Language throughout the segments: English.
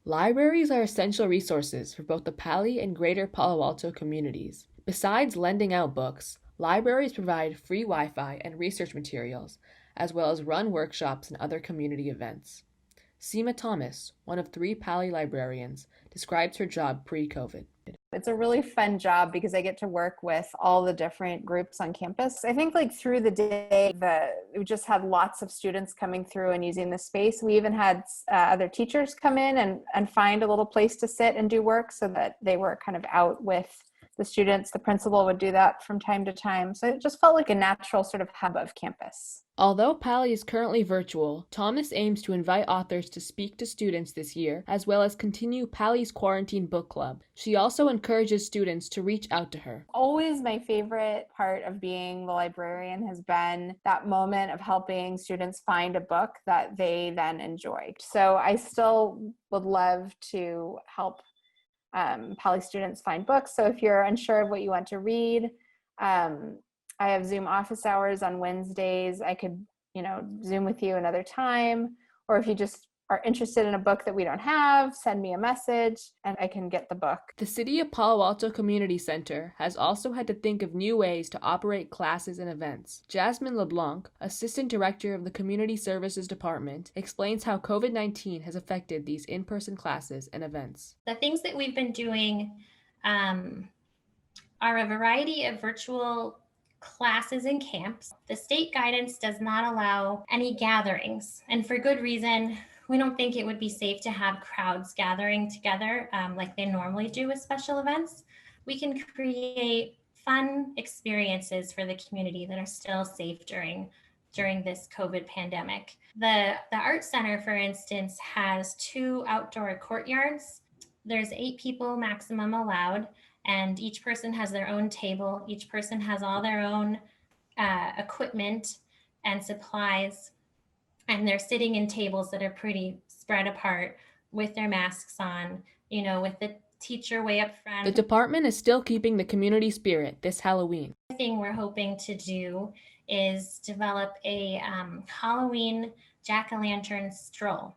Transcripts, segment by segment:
Libraries are essential resources for both the Pali and Greater Palo Alto communities. Besides lending out books, libraries provide free Wi-Fi and research materials, as well as run workshops and other community events. Seema Thomas, one of 3 Pali librarians, describes her job pre-COVID. It's a really fun job because I get to work with all the different groups on campus. I think like through the day, we just had lots of students coming through and using the space. We even had other teachers come in and find a little place to sit and do work so that they were kind of out with the students. The principal would do that from time to time. So it just felt like a natural sort of hub of campus. Although Pali is currently virtual, Thomas aims to invite authors to speak to students this year, as well as continue Pali's Quarantine Book Club. She also encourages students to reach out to her. Always my favorite part of being the librarian has been that moment of helping students find a book that they then enjoy. So I still would love to help Pali students find books. So if you're unsure of what you want to read, I have Zoom office hours on Wednesdays. I could, Zoom with you another time. Or if you just are interested in a book that we don't have, send me a message and I can get the book. The City of Palo Alto Community Center has also had to think of new ways to operate classes and events. Jasmine LeBlanc, Assistant Director of the Community Services Department, explains how COVID-19 has affected these in-person classes and events. The things that we've been doing are a variety of virtual classes and camps. The state guidance does not allow any gatherings, and for good reason. We don't think it would be safe to have crowds gathering together like they normally do with special events. We can create fun experiences for the community that are still safe during this COVID pandemic. The Art Center, for instance, has 2 outdoor courtyards. There's 8 people maximum allowed, and each person has their own table. Each person has all their own equipment and supplies, and they're sitting in tables that are pretty spread apart with their masks on, with the teacher way up front. The department is still keeping the community spirit this Halloween. The thing we're hoping to do is develop a Halloween jack-o'-lantern stroll.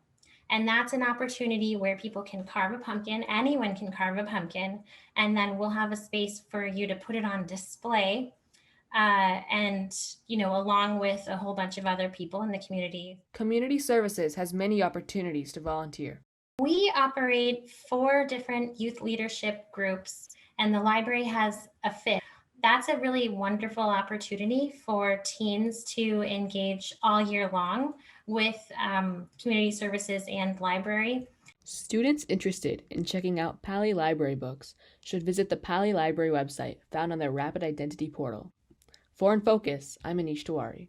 And that's an opportunity where people can carve a pumpkin. Anyone can carve a pumpkin. And then we'll have a space for you to put it on display. Along with a whole bunch of other people in the community. Community Services has many opportunities to volunteer. We operate 4 different youth leadership groups, and the library has a 5th. That's a really wonderful opportunity for teens to engage all year long with community services and library. Students interested in checking out Pali Library books should visit the Pali Library website found on their Rapid Identity portal. For In Focus, I'm Anish Tiwari.